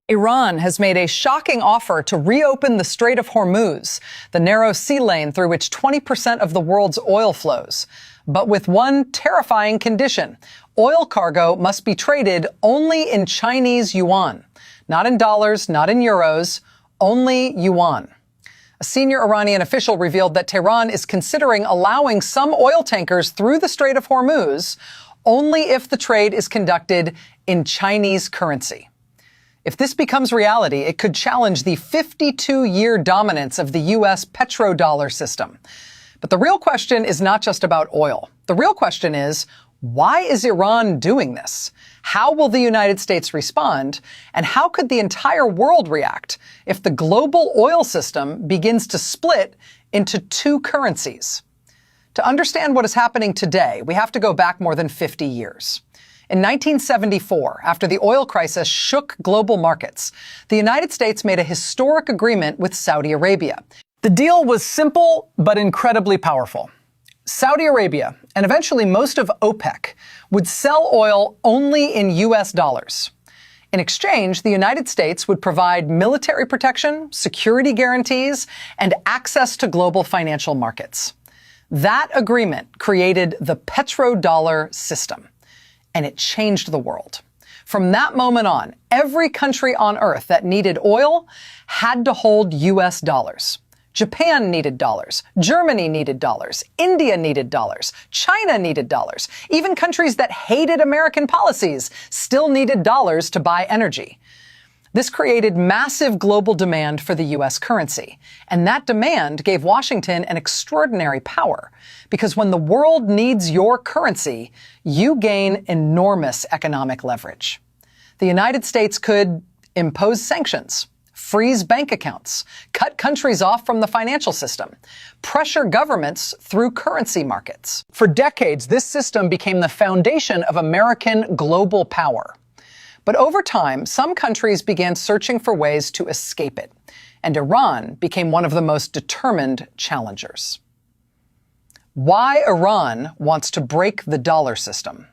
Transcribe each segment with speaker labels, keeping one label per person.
Speaker 1: Iran has made a shocking offer to reopen the Strait of Hormuz, the narrow sea lane through which 20% of the world's oil flows. But with one terrifying condition: oil cargo must be traded only in Chinese yuan. Not in dollars, not in euros, only yuan. A senior Iranian official revealed that Tehran is considering allowing some oil tankers through the Strait of Hormuz only if the trade is conducted in Chinese currency. If this becomes reality, it could challenge the 52-year dominance of the U.S. petrodollar system. But the real question is not just about oil. The real question is, why is Iran doing this? How will the United States respond? And how could the entire world react if the global oil system begins to split into two currencies? To understand what is happening today, we have to go back more than 50 years. In 1974, after the oil crisis shook global markets, the United States made a historic agreement with Saudi Arabia. The deal was simple but incredibly powerful. Saudi Arabia, and eventually most of OPEC, would sell oil only in U.S. dollars. In exchange, the United States would provide military protection, security guarantees, and access to global financial markets. That agreement created the petrodollar system. And it changed the world. From that moment on, every country on earth that needed oil had to hold U.S. dollars. Japan needed dollars. Germany needed dollars. India needed dollars. China needed dollars. Even countries that hated American policies still needed dollars to buy energy. This created massive global demand for the U.S. currency. And that demand gave Washington an extraordinary power. Because when the world needs your currency, you gain enormous economic leverage. The United States could impose sanctions, freeze bank accounts, cut countries off from the financial system, pressure governments through currency markets. For decades, this system became the foundation of American global power. But over time, some countries began searching for ways to escape it, and Iran became one of the most determined challengers. Why Iran wants to break the dollar system.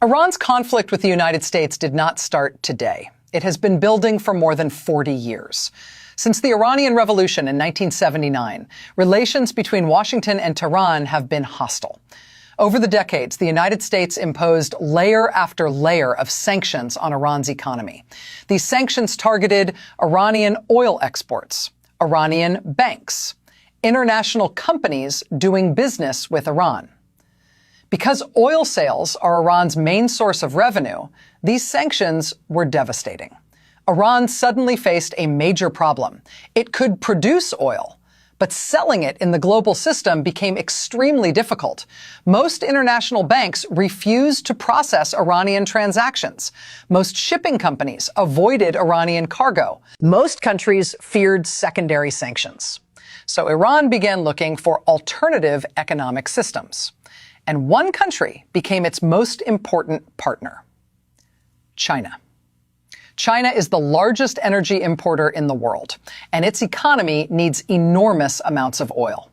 Speaker 1: Iran's conflict with the United States did not start today. It has been building for more than 40 years. Since the Iranian Revolution in 1979, relations between Washington and Tehran have been hostile. Over the decades, the United States imposed layer after layer of sanctions on Iran's economy. These sanctions targeted Iranian oil exports, Iranian banks, international companies doing business with Iran. Because oil sales are Iran's main source of revenue, these sanctions were devastating. Iran suddenly faced a major problem. It could produce oil, but selling it in the global system became extremely difficult. Most international banks refused to process Iranian transactions. Most shipping companies avoided Iranian cargo. Most countries feared secondary sanctions. So Iran began looking for alternative economic systems. And one country became its most important partner: China. China is the largest energy importer in the world, and its economy needs enormous amounts of oil.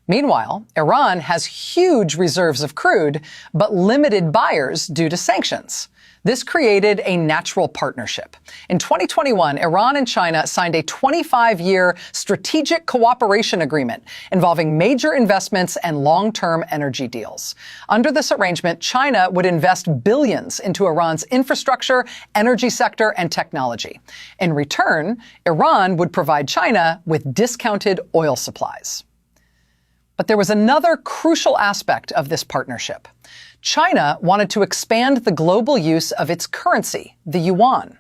Speaker 1: Meanwhile, Iran has huge reserves of crude, but limited buyers due to sanctions. This created a natural partnership. In 2021, Iran and China signed a 25-year strategic cooperation agreement involving major investments and long-term energy deals. Under this arrangement, China would invest billions into Iran's infrastructure, energy sector, and technology. In return, Iran would provide China with discounted oil supplies. But there was another crucial aspect of this partnership. China wanted to expand the global use of its currency, the yuan.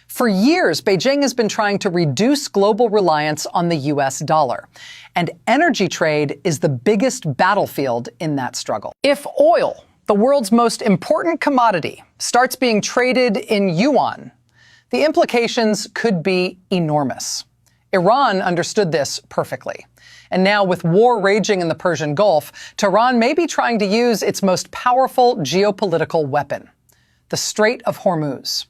Speaker 1: For years, Beijing has been trying to reduce global reliance on the U.S. dollar, and energy trade is the biggest battlefield in that struggle. If oil, the world's most important commodity, starts being traded in yuan, the implications could be enormous. Iran understood this perfectly. And now, with war raging in the Persian Gulf, Tehran may be trying to use its most powerful geopolitical weapon, the Strait of Hormuz.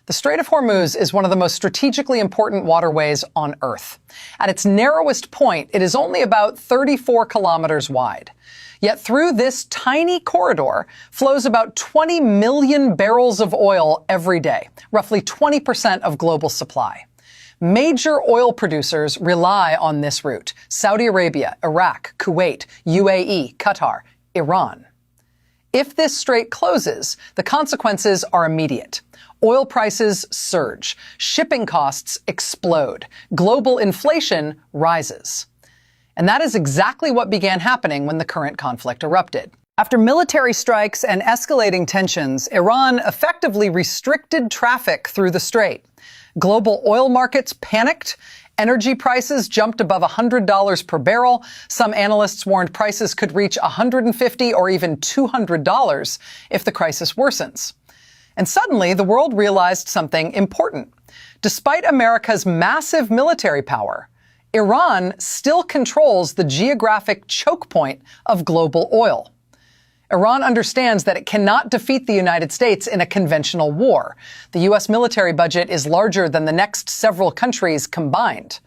Speaker 1: The Strait of Hormuz is one of the most strategically important waterways on Earth. At its narrowest point, it is only about 34 kilometers wide. Yet through this tiny corridor flows about 20 million barrels of oil every day, roughly 20% of global supply. Major oil producers rely on this route: Saudi Arabia, Iraq, Kuwait, UAE, Qatar, Iran. If this strait closes, the consequences are immediate. Oil prices surge, shipping costs explode, global inflation rises. And that is exactly what began happening when the current conflict erupted. After military strikes and escalating tensions, Iran effectively restricted traffic through the strait. Global oil markets panicked. Energy prices jumped above $100 per barrel. Some analysts warned prices could reach $150 or even $200 if the crisis worsens. And suddenly, the world realized something important. Despite America's massive military power, Iran still controls the geographic choke point of global oil. Iran understands that it cannot defeat the United States in a conventional war. The U.S. military budget is larger than the next several countries combined.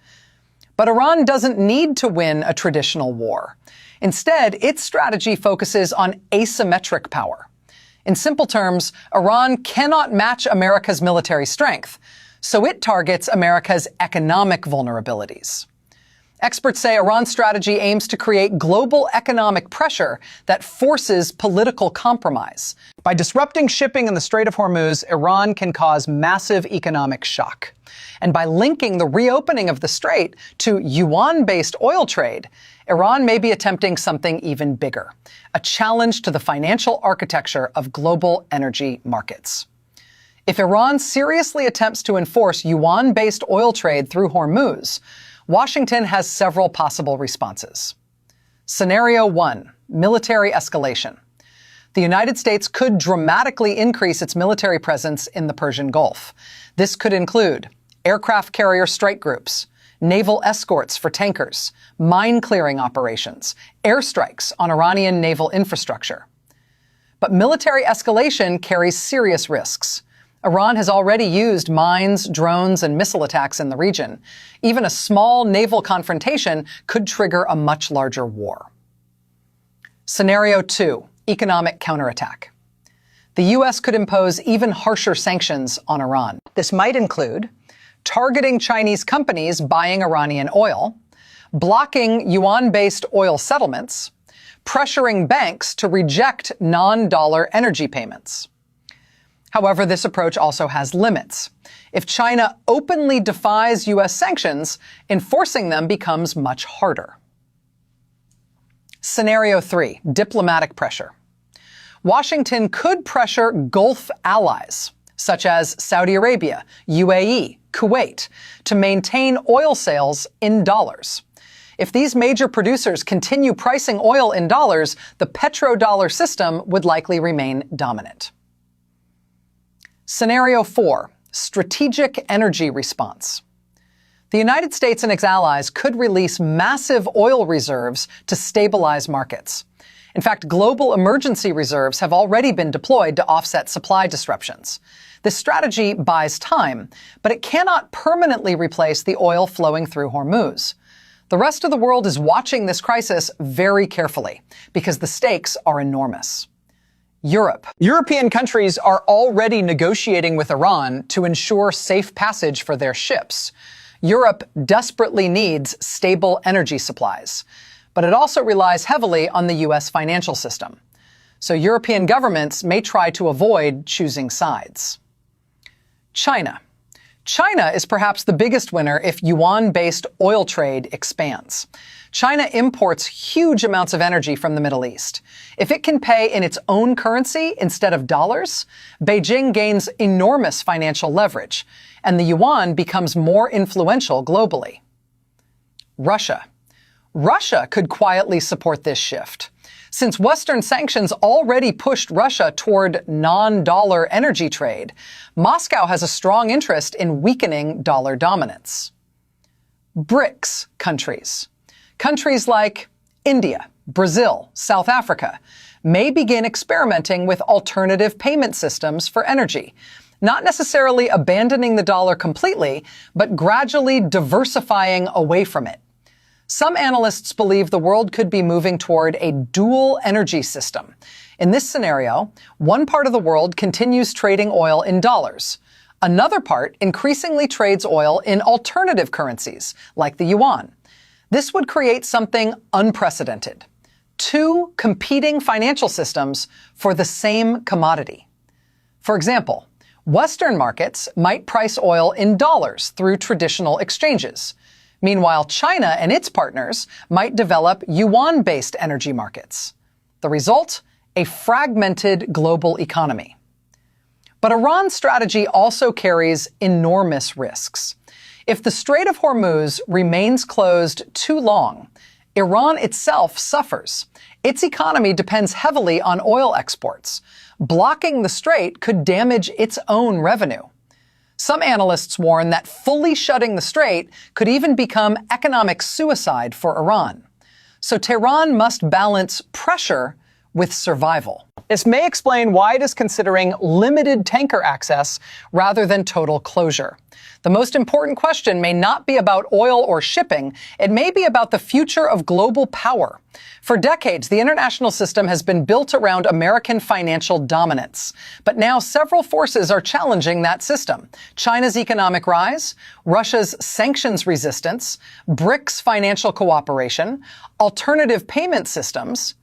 Speaker 1: But Iran doesn't need to win a traditional war. Instead, its strategy focuses on asymmetric power. In simple terms, Iran cannot match America's military strength, so it targets America's economic vulnerabilities. Experts say Iran's strategy aims to create global economic pressure that forces political compromise. By disrupting shipping in the Strait of Hormuz, Iran can cause massive economic shock. And by linking the reopening of the strait to yuan-based oil trade, Iran may be attempting something even bigger: a challenge to the financial architecture of global energy markets. If Iran seriously attempts to enforce yuan-based oil trade through Hormuz, Washington has several possible responses. Scenario 1: military escalation. The United States could dramatically increase its military presence in the Persian Gulf. This could include aircraft carrier strike groups, naval escorts for tankers, mine-clearing operations, airstrikes on Iranian naval infrastructure. But military escalation carries serious risks. Iran has already used mines, drones, and missile attacks in the region. Even a small naval confrontation could trigger a much larger war. Scenario 2: economic counterattack. The U.S. could impose even harsher sanctions on Iran. This might include targeting Chinese companies buying Iranian oil, blocking yuan-based oil settlements, pressuring banks to reject non-dollar energy payments. However, this approach also has limits. If China openly defies U.S. sanctions, enforcing them becomes much harder. Scenario 3: diplomatic pressure. Washington could pressure Gulf allies, such as Saudi Arabia, UAE, Kuwait, to maintain oil sales in dollars. If these major producers continue pricing oil in dollars, the petrodollar system would likely remain dominant. Scenario 4: strategic energy response. The United States and its allies could release massive oil reserves to stabilize markets. In fact, global emergency reserves have already been deployed to offset supply disruptions. This strategy buys time, but it cannot permanently replace the oil flowing through Hormuz. The rest of the world is watching this crisis very carefully because the stakes are enormous. European countries are already negotiating with Iran to ensure safe passage for their ships. Europe desperately needs stable energy supplies, but it also relies heavily on the U.S. financial system. So European governments may try to avoid choosing sides. China is perhaps the biggest winner if yuan-based oil trade expands. China imports huge amounts of energy from the Middle East. If it can pay in its own currency instead of dollars, Beijing gains enormous financial leverage, and the yuan becomes more influential globally. Russia could quietly support this shift. Since Western sanctions already pushed Russia toward non-dollar energy trade, Moscow has a strong interest in weakening dollar dominance. BRICS countries. Countries like India, Brazil, South Africa may begin experimenting with alternative payment systems for energy, not necessarily abandoning the dollar completely, but gradually diversifying away from it. Some analysts believe the world could be moving toward a dual energy system. In this scenario, one part of the world continues trading oil in dollars. Another part increasingly trades oil in alternative currencies, like the yuan. This would create something unprecedented: two competing financial systems for the same commodity. For example, Western markets might price oil in dollars through traditional exchanges. Meanwhile, China and its partners might develop yuan-based energy markets. The result? A fragmented global economy. But Iran's strategy also carries enormous risks. If the Strait of Hormuz remains closed too long, Iran itself suffers. Its economy depends heavily on oil exports. Blocking the strait could damage its own revenue. Some analysts warn that fully shutting the strait could even become economic suicide for Iran. So Tehran must balance pressure with survival. This may explain why it is considering limited tanker access rather than total closure. The most important question may not be about oil or shipping. It may be about the future of global power. For decades, the international system has been built around American financial dominance. But now several forces are challenging that system: China's economic rise, Russia's sanctions resistance, BRICS financial cooperation, alternative payment systems.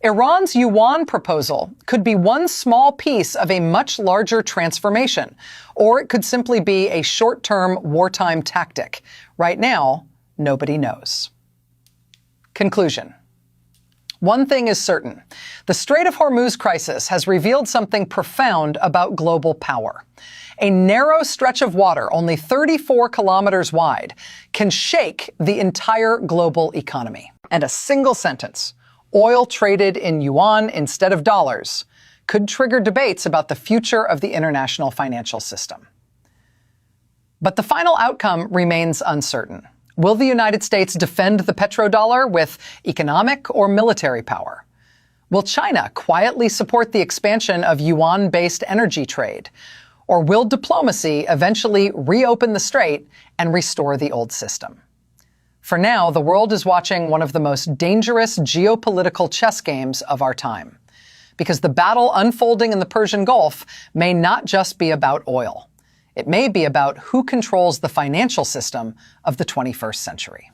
Speaker 1: Iran's yuan proposal could be one small piece of a much larger transformation, or it could simply be a short-term wartime tactic. Right now, nobody knows. Conclusion. One thing is certain: the Strait of Hormuz crisis has revealed something profound about global power. A narrow stretch of water, only 34 kilometers wide, can shake the entire global economy. And a single sentence: oil traded in yuan instead of dollars, could trigger debates about the future of the international financial system. But the final outcome remains uncertain. Will the United States defend the petrodollar with economic or military power? Will China quietly support the expansion of yuan-based energy trade? Or will diplomacy eventually reopen the strait and restore the old system? For now, the world is watching one of the most dangerous geopolitical chess games of our time. Because the battle unfolding in the Persian Gulf may not just be about oil. It may be about who controls the financial system of the 21st century.